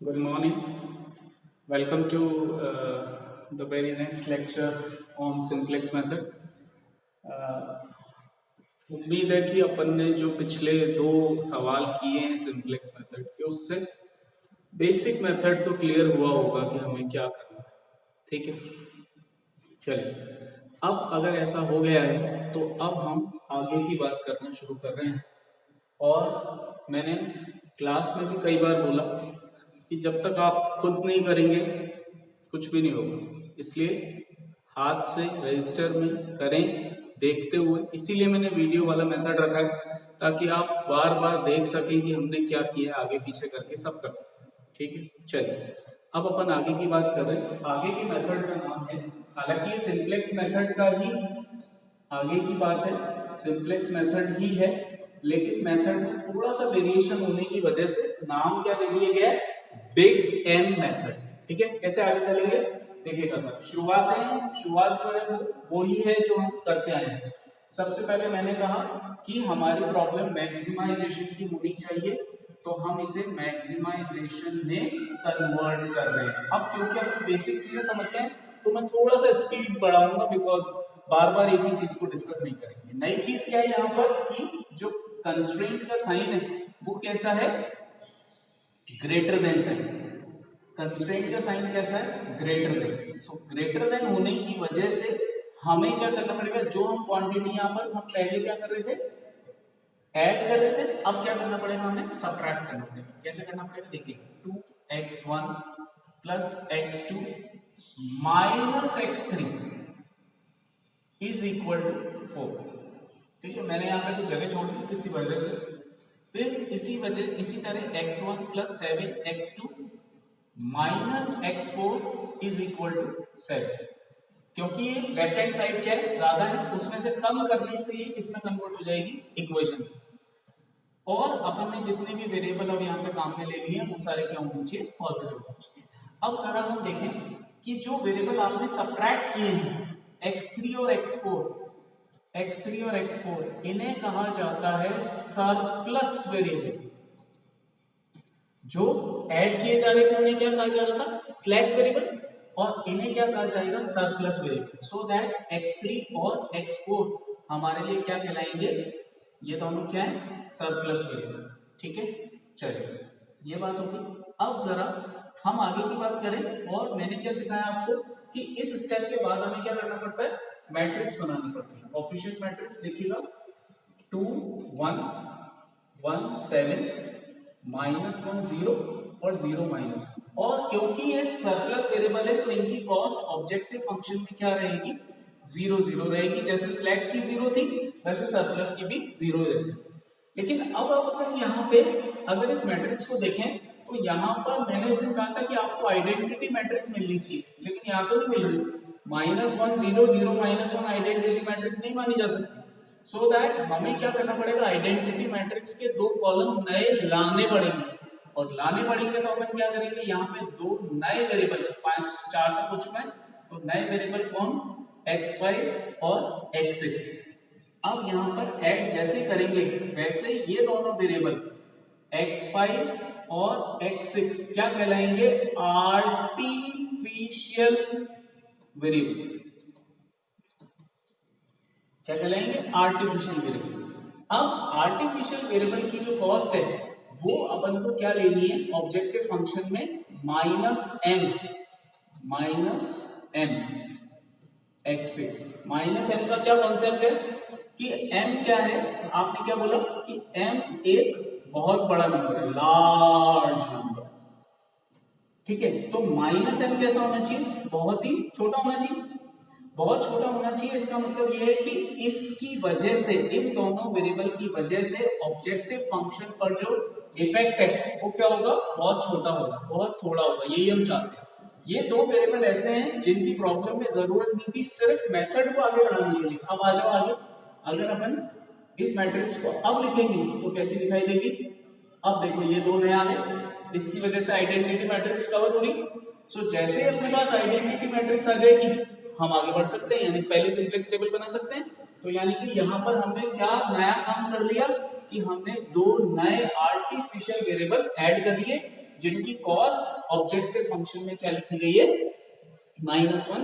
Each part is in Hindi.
Good morning. Welcome to the very next lecture on simplex method. उम्मीद है कि अपन ने जो पिछले दो सवाल किए हैं सिंप्लेक्स मेथड के उससे बेसिक मेथड तो क्लियर हुआ होगा कि हमें क्या करना है। ठीक है, चलिए अब अगर ऐसा हो गया है तो अब हम आगे की बात करना शुरू कर रहे हैं। और मैंने क्लास में भी कई बार बोला कि जब तक आप खुद नहीं करेंगे कुछ भी नहीं होगा, इसलिए हाथ से रजिस्टर में करें देखते हुए। इसीलिए मैंने वीडियो वाला मेथड रखा है ताकि आप बार बार देख सकें कि हमने क्या किया, आगे पीछे करके सब कर सकते हैं। ठीक है, चलिए अब अपन आगे की बात कर रहे हैं। आगे की मेथड का नाम है, हालांकि ये सिंप्लेक्स मेथड का ही आगे की बात है, सिंप्लेक्स मेथड ही है, लेकिन मेथड में थोड़ा सा वेरिएशन होने की वजह से नाम क्या दे दिया गया है, बिग एम मेथड। ठीक है, कैसे आगे चलेंगे देखिएगा सर। शुरुआत जो है वो ही है जो हम करते आए हैं। सबसे पहले मैंने कहा कि हमारी प्रॉब्लम मैक्सिमाइजेशन की होनी चाहिए, तो हम इसे मैक्सिमाइजेशन में कन्वर्ट कर रहे हैं। अब क्योंकि हम बेसिक चीजें समझ गए तो मैं थोड़ा सा स्पीड बढ़ाऊंगा, बिकॉज बार बार एक ही चीज को डिस्कस नहीं करेंगे। नई चीज क्या है यहाँ पर कि जो कंस्ट्रेंट का साइन है वो कैसा है, ग्रेटर देन साइन। कंस्ट्रेंट का साइन कैसा है, greater than. So greater than होने की वजह से हमें क्या करना पड़ेगा, जो हम क्वांटिटी यहाँ पर हम पहले क्या कर रहे थे, ऐड कर रहे थे, अब क्या करना पड़ेगा, हमें सब्ट्रैक्ट करना पड़ेगा। कैसे करना पड़ेगा देखिए, 2x1 plus x2 minus x3 is equal to 4। ठीक है, मैंने यहाँ पे कुछ जगह छोड़ दी किसी वजह से। फिर इसी तरह x1 plus 7x2 minus x4 is equal to 7। क्योंकि ये लेफ्ट हैंड साइड क्या है, ज्यादा है, उसमें से कम करने से ये किसमें कन्वर्ट हो जाएगी, इक्वेशन। और अपन ने जितने भी वेरिएबल अब यहाँ पे काम में ले लिए हैं वो सारे क्या होने चाहिए, पॉजिटिव होने चाहिए। अब जरा हम देखें कि जो वेरिएबल आपने सब्ट्रैक्ट किए हैं x3 और x4 इन्हें कहा जाता है सरप्लस वेरिएबल। जो ऐड किए जा रहे थे उन्हें क्या कहा जा रहा था, स्लैक वेरिएबल, और इन्हें क्या कहा जाएगा, surplus variable. So that x3 और x4 हमारे लिए क्या कहलाएंगे, ये दोनों क्या है, सरप्लस वेरिएबल। ठीक है, चलिए ये बात होगी। अब जरा हम आगे की बात करें, और मैंने क्या सिखाया आपको कि इस स्टेप के बाद हमें क्या करना पड़ता है, मैट्रिक्स बनानी पड़ती है। ऑफिशियल मैट्रिक्स देखिएगा, 2 1 1 7 -1 0 और 0 -1। और क्योंकि ये सरप्लस वेरिएबल है तो इनकी कॉस्ट ऑब्जेक्टिव फंक्शन में क्या रहेगी, 0 0 रहेगी। जैसे स्लैक की 0 थी वैसे सरप्लस की भी 0 रहेगी। लेकिन अब अगर यहाँ पे अगर इस मैट्रिक्स को देखें तो यहाँ पर मैंने उसे कहा था कि आपको आइडेंटिटी मैट्रिक्स मिलनी चाहिए, लेकिन यहाँ तो नहीं मिल रही। -1 0 0 -1 आइडेंटिटी मैट्रिक्स नहीं मानी जा सकती। सो दैट हमें क्या करना पड़ेगा, आइडेंटिटी मैट्रिक्स के दो कॉलम नए लाने पड़ेंगे। और लाने पड़ेंगे तो अपन क्या करेंगे, यहाँ पे दो नए वेरिएबल, 5 4 तक हो चुका है, तो नए वेरिएबल कौन, x5 और x6। अब यहाँ पर ऐड जैसे करेंगे वैसे ये दोनों वेरिएबल x5 और x6 क्या कहलाएंगे, आर्टिफिशियल वेरिएबल। क्या कहलाएंगे, आर्टिफिशियल वेरिएबल। अब आर्टिफिशियल वेरिएबल की जो कॉस्ट है वो अपन को क्या लेनी है, ऑब्जेक्टिव फंक्शन में -m x6। -m का क्या कॉन्सेप्ट है कि m क्या है, आपने क्या बोला कि m एक बहुत बड़ा नंबर है, लार्ज नंबर। ठीक है, तो -m कैसा होना चाहिए, बहुत ही छोटा होना चाहिए। बहुत छोटा होना चाहिए, इसका मतलब यह है कि इसकी वजह से, इन दोनों वेरिएबल की वजह से ऑब्जेक्टिव फंक्शन पर जो इफेक्ट है वो क्या होगा, बहुत छोटा होगा, बहुत थोड़ा होगा। यही हम चाहते हैं। ये दो वेरिएबल ऐसे हैं जिनकी प्रॉब्लम में जरूरत नहीं थी, सिर्फ मेथड को आगे बढ़ाने के लिए। अब आ जाओ आगे। अगर अपन इस मैट्रिक्स को अब लिखेंगे तो कैसी दिखाई देगी, अब देखो ये दो नया है, इसकी वजह से आइडेंटिटी मैट्रिक्स कवर हो रही। सो जैसे अपने पास आइडेंटिटी मैट्रिक्स आ जाएगी हम आगे बढ़ सकते हैं, यानी पहले सिंप्लेक्स टेबल बना सकते हैं। तो यानी कि यहाँ पर हमने क्या नया काम कर लिया कि हमने दो नए आर्टिफिशियल वेरिएबल ऐड कर लिए, जिनकी कॉस्ट ऑब्जेक्टिव फंक्शन में क्या लिखी गई है, -1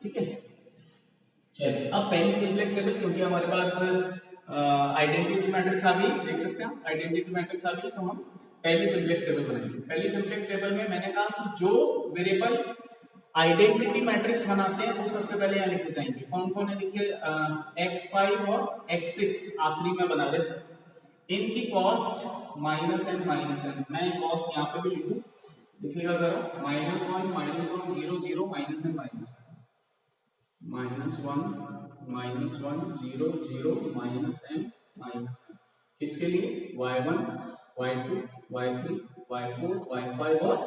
ठीक है। चलिए अब पहली सिंपलेक्स टेबल, क्योंकि हमारे पास आइडेंटिटी मैट्रिक्स आ गई, देख सकते हैं आइडेंटिटी मैट्रिक्स आ गई, तो हम पहली सिंपलेक्स टेबल बनाएंगे। पहली सिंपलेक्स टेबल में मैंने कहा कि जो वेरिएबल आइडेंटिटी मैट्रिक्स बनाते हैं वो सबसे पहले यहाँ लिखे जाएंगे। कौन कौन है देखिए, x5 और x6 आखिरी में बना रहे थे, इनकी कॉस्ट -n मैं कॉस्ट यहाँ पे भी लिखूं, देखिएगा जरा, -1 0 0 -n -1 -1 0 0 -n किसके लिए, y1 y2 y3 y4 y5 और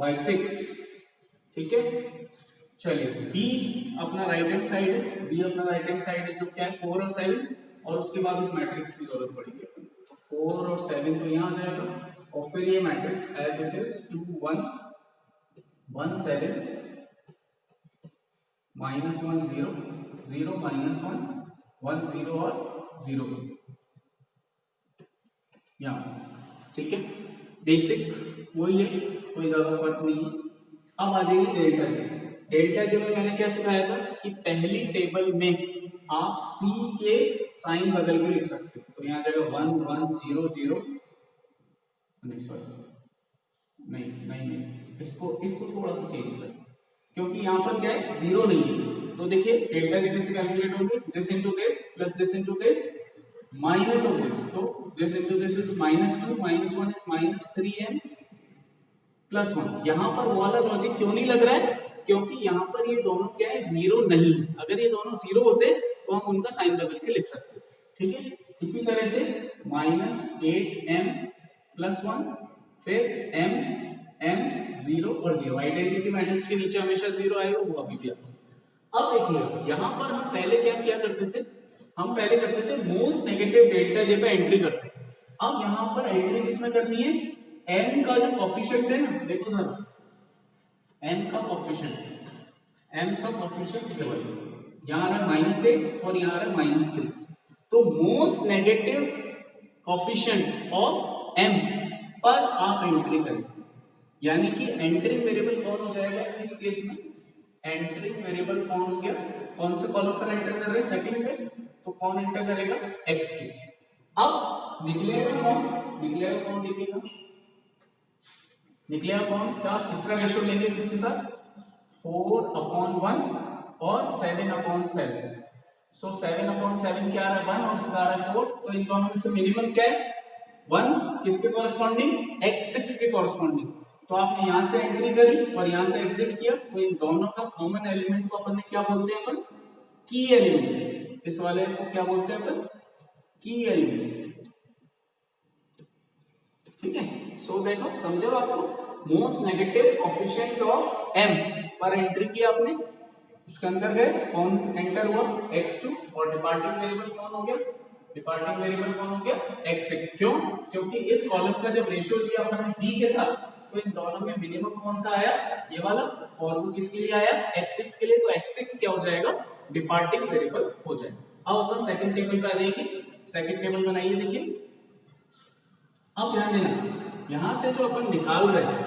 y6, ठीक है। चलिए b अपना राइट हैंड साइड है, b अपना राइट हैंड साइड है जो क्या है 4 और 7, और उसके बाद इस मैट्रिक्स की जरूरत पड़ेगी, तो 4 और 7 तो यहाँ आ जाएगा, और फिर ये मैट्रिक्स एज इट इज 2 1 1 7 -1 0 0 -1 1 0 और 0 यहाँ, ठीक है। बेसिक वही है, कोई ज्यादा फर्क नहीं है। अब आ जाइए डेल्टा जे। डेल्टा जे में मैंने क्या सिखाया था कि पहली टेबल में आप सी के साइन बदल के लिख सकते हो, तो यहाँ जाएगा 1 1 0 0, नहीं सॉरी नहीं, इसको थोड़ा सा चेंज कर, क्योंकि यहाँ पर क्या है 0 नहीं है, तो देखिए डेल्टा जे कैसे कैलकुलेट होंगे, this into this plus this into this minus of this, तो this into this is -2 -1 is -3m +1। यहाँ पर वो वाला लॉजिक क्यों नहीं लग रहा है, क्योंकि यहाँ पर ये दोनों क्या है 0 नहीं, अगर ये दोनों 0 होते तो हम उनका साइन बदल के लिख सकते, ठीक है। इसी तरह से -8m +1 फिर m 0 और 0, आइडेंटिटी मैट्रिक्स के नीचे हमेशा 0 आएगा, वो अभी भी आएगा। अब देखिए यहाँ पर हम पहले क्या किया करते थे, हम पहले करते थे मोस्ट नेगेटिव डेल्टा जे पे एंट्री करते थे। अब यहाँ पर एंट्री किसमें करनी है, m का जो कोफिशिएंट है ना, देखो सर m का कोफिशिएंट केवल यहाँ आ रहा है -1 और यहाँ आ रहा है -3, तो most negative coefficient of m पर आप एंट्री करें, यानी कि एंट्रिंग वेरिएबल कौन हो जाएगा इस केस में, एंट्रिंग वेरिएबल कौन हो गया, कौन से कॉलम पर एंटर कर रहे हैं, सेकंड पे, तो कौन एंटर करेगा, x2। अब निकलेगा कौन देखिएगा, निकलेगा कौन, क्या इसका रेशियो लेंगे किसके साथ, 4/1 और 7/7, सो 7/7 क्या आ रहा है 1 और इसका आ रहा है 4, तो इन दोनों में से मिनिमम क्या है 1, किसके कॉरेस्पॉन्डिंग, x6 के कॉरेस्पॉन्डिंग, तो आपने यहां से एंट्री करी और यहां से एग्जिट किया, तो इन दोनों का कॉमन एलिमेंट को अपन ने क्या बोलते हैं, अपन की एलिमेंट, इस वाले को क्या बोलते हैं अपन, की एलिमेंट, ठीक है। सो देखो समझो, आपको most negative coefficient of m पर एंट्री किया आपने, इसके अंदर गए, कौन एंटर हुआ x2, और डिपार्टिंग वेरिएबल कौन हो गया, x6, क्यों, क्योंकि इस कॉलम का जब रेशियो लिया अपन ने b के साथ, तो इन दोनों में मिनिमम कौन सा आया, ये वाला, और वो किसके लिए आया, x6 के लिए, तो x6 क्या हो जाएगा, डिपार्टिंग वेरिएबल हो जाएगा। अब अपन सेकंड टेबल पे आ जाएंगे, सेकंड टेबल बनाइए, देखिए अब ध्यान देना, यहां से जो अपन निकाल रहे हैं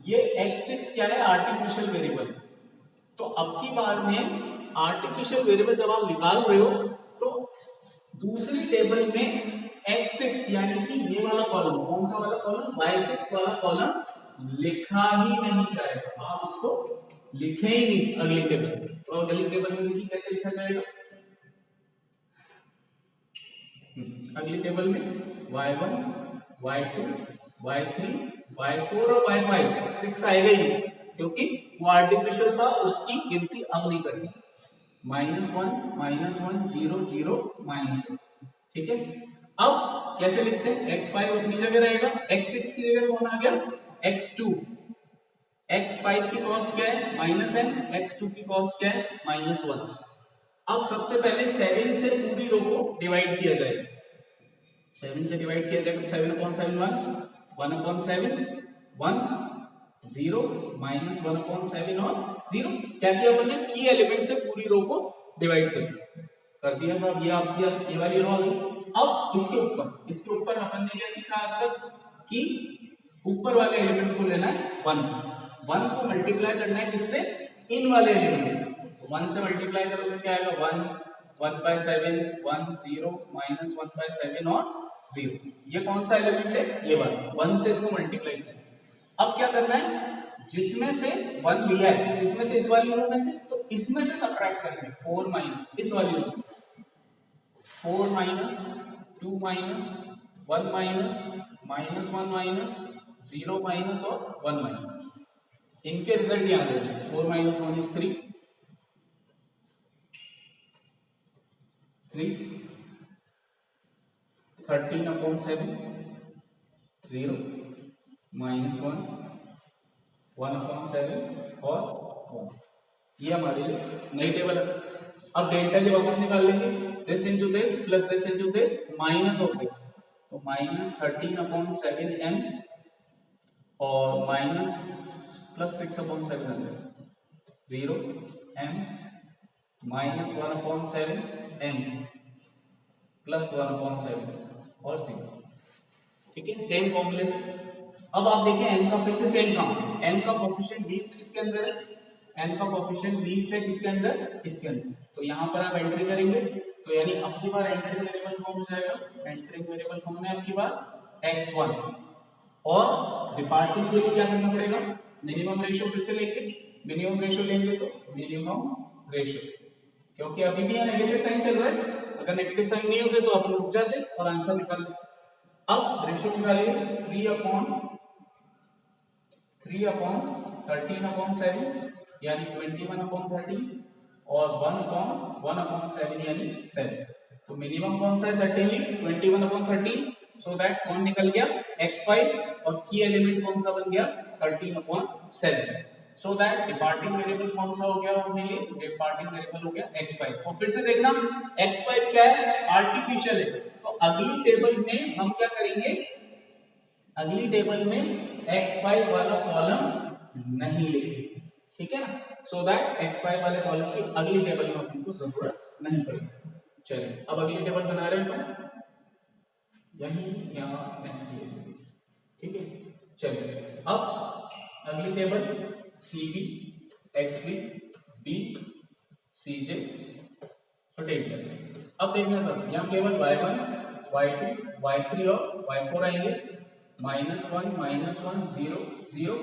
ये x6 क्या है, आर्टिफिशियल वेरिएबल, तो अब की बार में आर्टिफिशियल वेरिएबल जब आप निकाल रहे हो तो दूसरी टेबल में x6 यानी कि ये वाला कॉलम, कौन सा वाला कॉलम, y6 वाला कॉलम लिखा ही नहीं जाएगा, आप इसको लिखे ही नहीं अगली टेबल में, तो अगली टेबल में देखिए कैसे लिखा जाएगा, अगली टेबल में y1 y2 y3 y4 और y5, 6 आएगा ही, क्योंकि वो आर्टिफिशियल था, उसकी गिनती अब नहीं करनी, -1 0 0 -1, ठीक है। अब कैसे लिखते हैं, x5 अपनी जगह रहेगा, x6 की जगह कौन आ गया, x2, x5 की कॉस्ट क्या है -n, x2 की कॉस्ट क्या है -1। अब सबसे पहले 7 से पूरी रो को डिवाइड किया जाएगा, 7 से डिवाइड किया जाएगा, 7/7 1/7 1 0 -1/7 और 0, क्या किया अपन ने, की एलिमेंट से पूरी रो को डिवाइड कर दिया साहब, ये आपकी ये वाली रो आ गई। अब इसके ऊपर अपन ने क्या सीखा आज तक कि ऊपर वाले एलिमेंट को लेना है 1, 1 को मल्टीप्लाई करना है किससे, इन वाले एलिमेंट से। 1 से मल्टीप्लाई करोगे क्या आएगा, 1, 1/7, 1 0 माइनस 1/7 और 0। ये कौन सा एलिमेंट है, ये वाला। 1 से इसको मल्टीप्लाई किया। अब क्या करना है, जिसमें से 1 लिया है, किसमें से, इस वाली रो में से, तो इसमें से सब्ट्रैक्ट करेंगे 4 माइनस इस वाली रो, 4 minus 2 minus 1 minus minus 1 minus 0 minus और 1 माइनस। इनके रिजल्ट यहाँ दे दें, 4 माइनस 1 इज 3, 13/7, 0 माइनस 1, 1/7 और 1। ये हमारी नई टेबल है। अब डेल्टा के वापस निकाल लेंगे, this into this plus this into this minus of this, तो माइनस 13/7m और minus plus 6/7 0 m minus 1/7m plus 1/7 और 0। ठीक है, सेम फॉर्मूले। अब आप देखिए n का फिर से सेम काम, n का कोफिशिएंट लीस्ट किसके अंदर है, n का कोफिशिएंट लीस्ट है किसके अंदर, इसके अंदर। तो यहाँ पर आप एंट्री करेंगे, तो यानी अब की बार एंट्रिंग वेरिएबल कौन हो जाएगा, एंट्रिंग वेरिएबल कौन है अब की बार, x1। और डिपार्टिंग के लिए क्या करना पड़ेगा, मिनिमम रेशियो फिर से लेंगे, मिनिमम रेशियो लेंगे तो मिनिमम रेशियो, क्योंकि अभी भी यहाँ नेगेटिव साइन चल रहा है, अगर नेगेटिव साइन नहीं होते तो आप रुक जाते और आंसर निकाल लेते। अब रेशियो निकालिए, 3/13/7 यानी 21/13 और 1/1/7 यानी 7। तो मिनिमम कौन सा है, सर्टेनली 21/13, सो दैट कौन निकल गया, x5, और की एलिमेंट कौन सा बन गया, 13/7, सो दैट डिपार्टिंग वेरिएबल कौन सा हो गया, मेरे डिपार्टिंग वेरिएबल हो गया x5। और फिर से देखना x5 क्या है, आर्टिफिशियल है, तो अगली टेबल में हम क्या करेंगे, अगली टेबल में x5 वाला कॉलम नहीं लिखेंगे, ठीक है ना, सो दैट x5 वाले कॉलम की अगली टेबल में अपन को जरूरत नहीं पड़ेगी। चलिए अब अगली टेबल बना रहे हैं तो यही यहाँ नेक्स्ट, ठीक है। चलिए अब अगली table CB XB B CJ rotate. अब देखना सर, यहाँ केवल y1 y2 y3 और y4 आएंगे, -1 -1 0 0।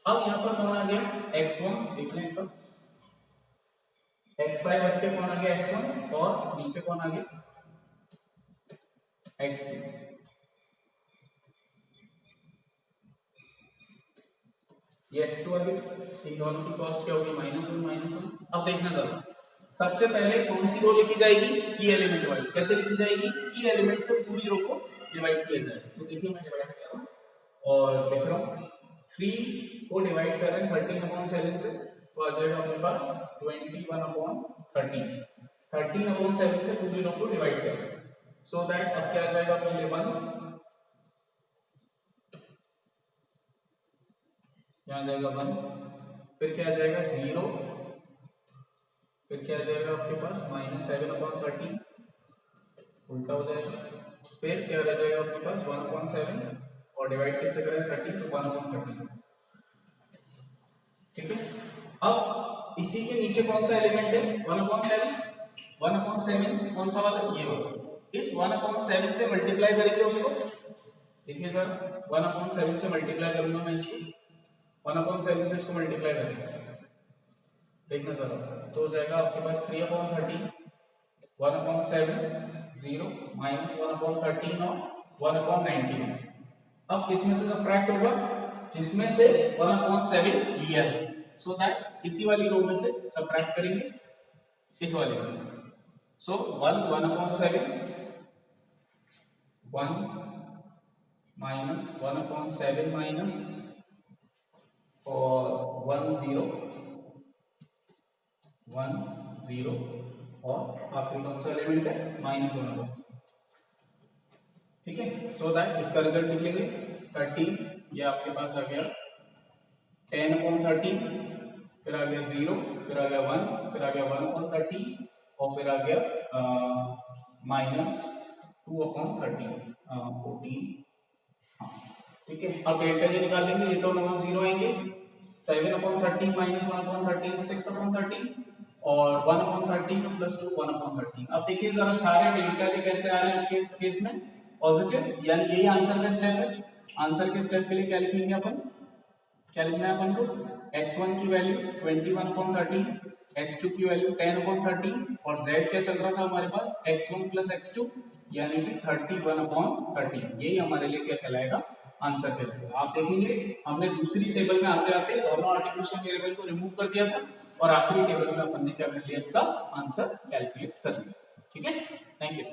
अब यहाँ पर कौन आ गया, x1 देख लें पर, x5 हट के कौन आ गया, x1, और नीचे कौन आ गया, x2। ये x2 आ गया, इन दोनों की कॉस्ट क्या होगी, -1 -1। अब देखना जरा, सबसे पहले कौन सी रो लिखी जाएगी, की एलिमेंट वाली। कैसे लिखी जाएगी, की एलिमेंट से पूरी रो को डिवाइड किया जाएगा। तो देखिए मैं डिवाइड कर रहा हूँ और लिख रहा हूँ, 3 को डिवाइड कर रहे हैं 13/7 से, तो आ जाएगा अपने पास 21/13, 13/7 से पूरी रो को डिवाइड कर रहे हैं, सो दैट अब क्या आ जाएगा, पहले 1, यहाँ जाएगा 1, फिर क्या आ जाएगा 0, फिर क्या आ जाएगा आपके पास -7/13, उल्टा हो जाएगा, फिर क्या रह जाएगा आपके पास 1/7, और डिवाइड किससे करें 13, तो 1/13, ठीक है। अब इसी के नीचे कौन सा एलिमेंट है, 1/7, 1/7 कौन सा वाला, ये वाला। इस 1/7 से मल्टीप्लाई करेंगे उसको, देखिए सर 1/7 से मल्टीप्लाई करूंगा मैं इसको, 1/7 से इसको मल्टीप्लाई करेंगे, देखना जरा, तो हो जाएगा आपके पास 3/13, 1/7 0 -1/13 और 1/19। अब किसमें से सब्ट्रैक्ट होगा, जिसमें से 1/7 लिया है, सो दैट इसी वाली रो में से सब्ट्रैक्ट करेंगे, इस वाली रो से। सो 1/7 1 -1/7 माइनस और 1 0 1 0 और आखिरी कौन सा एलिमेंट है, -1/7, ठीक है। सो दैट इसका रिजल्ट लिखेंगे 13, ये आपके पास आ गया 10/13, फिर आ गया 0, फिर आ गया 1, फिर आ गया 1/13 और फिर आ गया -2/13 14, हाँ ठीक है। ठीक है, अब डेल्टा जी निकाल लेंगे, ये तो नॉन जीरो आएंगे, 7/13 माइनस 1/13 6/13 और 1/13 प्लस 2 1/13। अब देखिए जरा सारे डेल्टा जी कैसे आ रहे हैं आपके केस में पॉजिटिव, यानी यही आंसर का स्टेप है। आंसर के स्टेप के लिए क्या लिखेंगे अपन, क्या लिखना है अपन को, x1 की वैल्यू 21/13, x2 की वैल्यू 10/13 और z क्या चल रहा था हमारे पास x1 प्लस x2 यानी कि 31/13। यही हमारे लिए क्या कहलाएगा, आंसर कहलाएगा। आप देखेंगे हमने दूसरी टेबल में आते आते दोनों आर्टिफिशियल वेरिएबल को रिमूव कर दिया था और आखिरी टेबल में अपन ने क्या कर लिया, इसका आंसर कैलकुलेट कर लिया। ठीक है, थैंक यू।